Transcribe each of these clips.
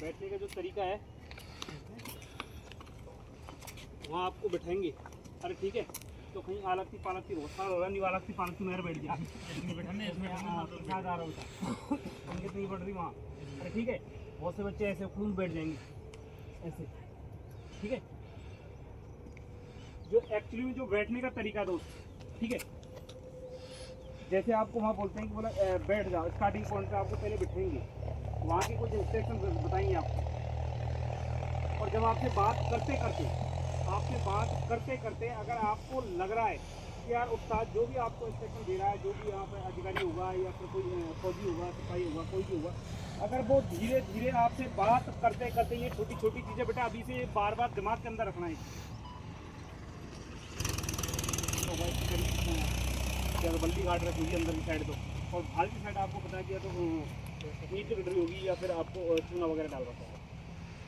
बैठने का जो तरीका है वहाँ आपको बैठाएंगे। अरे ठीक है, तो कहीं आलकती पालकती बहुत सारा हो रहा नहीं, आलकती पालकती मेरे बैठ गया प्रसाद आ रहा होता उनकी नहीं बढ़ रही वहाँ। अरे ठीक है, बहुत से बच्चे ऐसे खून बैठ जाएंगे ऐसे। ठीक है, जो एक्चुअली में जो बैठने का तरीका दोस्त, ठीक है, जैसे आपको वहाँ बोलते हैं कि बोला बैठ जाओ, स्टार्टिंग पॉइंट पे आपको पहले बिठाएंगे, वहाँ की कुछ इंस्ट्रक्शन बताएंगे आपको। और जब आपसे बात करते करते अगर आपको लग रहा है कि यार उस्ताद जो भी आपको इंस्ट्रक्शन दे रहा है, जो भी यहाँ पर अधिकारी होगा या फिर कोई फौजी होगा, सिपाही होगा, कोई भी होगा, अगर वो धीरे धीरे आपसे बात करते करते ये छोटी छोटी चीज़ें बेटा अभी से बार बार दिमाग के अंदर रखना है। तो बल्ली काट रखी होगी अंदर की साइड तो, और बाहर की साइड आपको पता किया तो ईंट कट रही होगी या फिर आपको चूना वगैरह डाल रखा है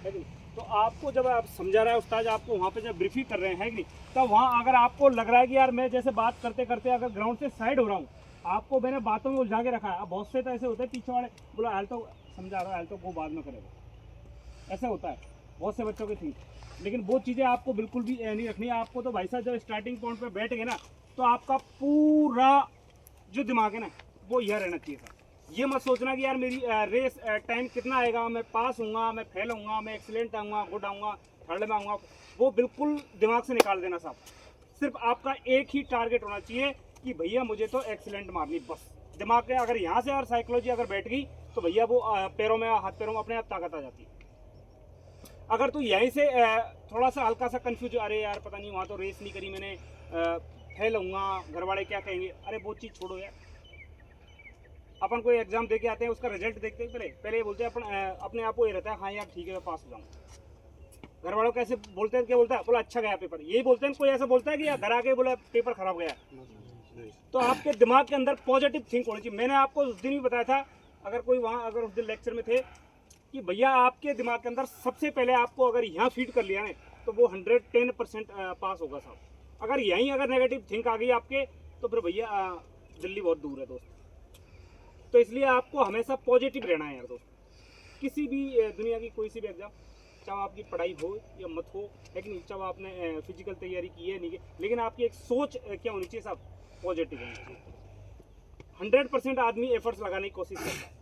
कि नहीं। तो आपको जब आप समझा रहा है उस्ताद, आपको वहाँ पे जब ब्रीफिंग कर रहे हैं है कि नहीं, तब वहाँ अगर आपको लग रहा है कि यार मैं जैसे बात करते करते अगर ग्राउंड से साइड हो रहा हूँ, आपको मैंने बातों में उलझा के रखा है। अब बहुत से तो ऐसे होते हैं पीछे वाले, बोला हाल तो समझा रहा है, हाल तो वो बाद में करेगा, ऐसा होता है बहुत से बच्चों के थी। लेकिन वो चीज़ें आपको बिल्कुल भी नहीं रखनी है। आपको तो भाई साहब जब स्टार्टिंग पॉइंट पे बैठ गए ना, तो आपका पूरा जो दिमाग है ना वो यह रहना चाहिए था। ये मत सोचना कि यार मेरी रेस टाइम कितना आएगा, मैं पास होऊंगा, मैं फेल होऊंगा, मैं एक्सीलेंट आऊँगा, गुड आऊँगा, थर्ड में आऊँगा, वो बिल्कुल दिमाग से निकाल देना साहब। सिर्फ आपका एक ही टारगेट होना चाहिए कि भैया मुझे तो एक्सीलेंट मारनी, बस। दिमाग के अगर यहाँ से और साइकोलॉजी अगर बैठ गई तो भैया वो पैरों में, हाथ पैरों में अपने आप ताकत आ जाती है। अगर तू यहीं से थोड़ा सा हल्का सा कंफ्यूज, अरे यार पता नहीं वहाँ तो रेस नहीं करी मैंने, फेल होऊंगा, घर वाले क्या कहेंगे, अरे वो चीज़ छोड़ो यार। अपन कोई एग्जाम दे के आते हैं, उसका रिजल्ट देखते हैं, पहले ये बोलते हैं अपन अपने आप को ये रहता है हाँ यार ठीक है मैं पास हो जाऊँगा। घर वालों कैसे बोलते हैं, क्या बोलता है, बोला अच्छा गया पेपर, यही बोलते हैं। कोई ऐसा बोलता है कि यार घर आके बोला पेपर खराब गया। तो आपके दिमाग के अंदर पॉजिटिव थिंक होनी चाहिए। मैंने आपको उस दिन भी बताया था, अगर कोई वहाँ अगर उस दिन लेक्चर में थे, कि भैया आपके दिमाग के अंदर सबसे पहले आपको अगर यहाँ फीड कर लिया है तो वो 110% पास होगा साहब। अगर यहीं अगर नेगेटिव थिंक आ गई आपके तो फिर भैया दिल्ली बहुत दूर है दोस्त। तो इसलिए आपको हमेशा पॉजिटिव रहना है यार दोस्त। किसी भी दुनिया की कोई सी भी एग्जाम, चाहे आपकी पढ़ाई हो या मत हो, है कि नहीं, चाहे आपने फिजिकल तैयारी की है नहीं की, लेकिन आपकी एक सोच क्या होनी चाहिए साहब, पॉजिटिव होनी चाहिए। 100% आदमी एफर्ट्स लगाने की कोशिश करता है।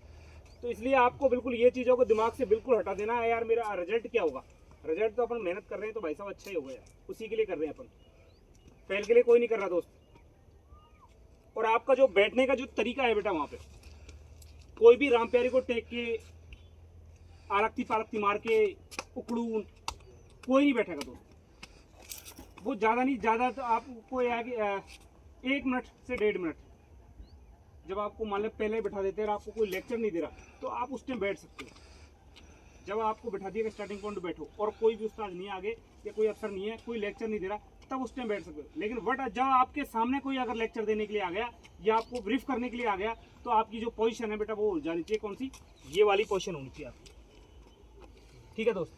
तो इसलिए आपको बिल्कुल ये चीज़ों को दिमाग से बिल्कुल हटा देना है। यार मेरा रिजल्ट क्या होगा, रिजल्ट तो अपन मेहनत कर रहे हैं तो भाई साहब अच्छा ही होगा यार, उसी के लिए कर रहे हैं अपन, फेल के लिए कोई नहीं कर रहा दोस्त। और आपका जो बैठने का जो तरीका है बेटा, वहाँ पे कोई भी राम प्यारी को टेक के, आलकती पालकती मार के, उकड़ून कोई नहीं बैठेगा दोस्त। वो ज़्यादा नहीं, ज़्यादा तो आपको यह है कि 1 मिनट से 1.5 मिनट, जब आपको मान लो पहले बैठा देते हैं और आपको कोई लेक्चर नहीं दे रहा तो आप उस टाइम बैठ सकते हो। जब आपको बैठा दिया कि स्टार्टिंग पॉइंट बैठो और कोई भी उस्ताद नहीं है आगे या कोई अफसर नहीं है, कोई लेक्चर नहीं दे रहा, तब उस टाइम बैठ सकते हो। लेकिन बट जब आपके सामने कोई अगर लेक्चर देने के लिए आ गया या आपको ब्रीफ करने के लिए आ गया, तो आपकी जो पोजीशन है बेटा वो हो जानी चाहिए, कौन सी, ये वाली पोजीशन होनी चाहिए आपकी। ठीक है दोस्त,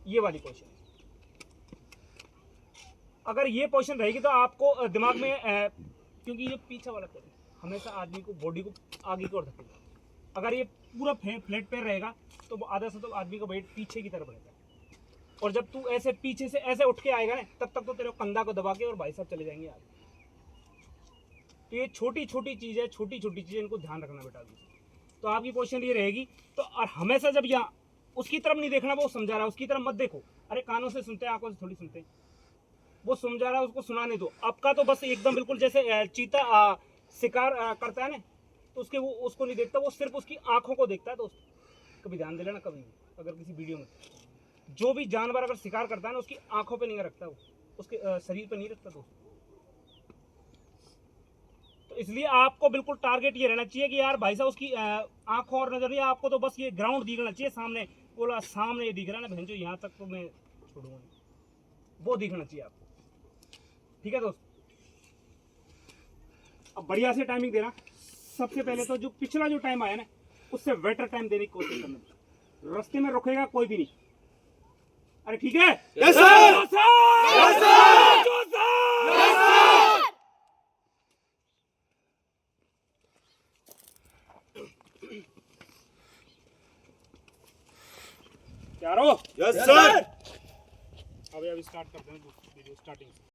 ये वाली पोजीशन। अगर ये पोजीशन रहेगी तो आपको दिमाग में क्योंकि ये पीछे वाला हमेशा आदमी को, बॉडी को आगे की ओर धकेगा। अगर ये पूरा फ्लैट पैर रहेगा तो आधा से तो आदमी का वेट पीछे की तरफ रहेगा। और जब तू ऐसे पीछे से ऐसे उठ के आएगा ना, तब तक तो तेरे कंधा को दबा के और भाई साहब चले जाएंगे आगे। तो ये छोटी छोटी चीज़ें, छोटी छोटी चीज़ें, इनको ध्यान रखना बेटा। तो आपकी पोजीशन ये रहेगी। तो और हमेशा जब यहाँ उसकी तरफ नहीं देखना, वो समझा रहा है उसकी तरफ मत देखो। अरे कानों से सुनते हैं, आंखों से थोड़ी सुनते हैं। वो समझा रहा है उसको सुनाने दो। आपका तो बस एकदम बिल्कुल जैसे चीता शिकार करता है ना, तो उसके वो उसको नहीं देखता, वो सिर्फ उसकी आंखों को देखता है दोस्त। कभी ध्यान दे लेना, कभी अगर किसी वीडियो में जो भी जानवर अगर शिकार करता है ना, उसकी आंखों पे नहीं रखता, वो उसके शरीर पे नहीं रखता दोस्त। तो इसलिए आपको बिल्कुल टारगेट ये रहना चाहिए कि यार भाई साहब उसकी आंखों और नजरिया, आपको तो बस ये ग्राउंड दिखना चाहिए सामने। बोला सामने ये दिख रहा है ना भैंजो, यहाँ तक तो मैं छोड़ूंगा नहीं, वो दिखना चाहिए आपको। ठीक है दोस्त, अब बढ़िया से टाइमिंग देना। सबसे पहले तो जो पिछला जो टाइम आया ना, उससे बेटर टाइम देने की कोशिश करना। रास्ते में रुकेगा कोई भी नहीं। अरे ठीक है, yes sir, yes sir, yes sir. तैयार हो? Yes sir. अब स्टार्ट करते हैं वीडियो स्टार्टिंग से।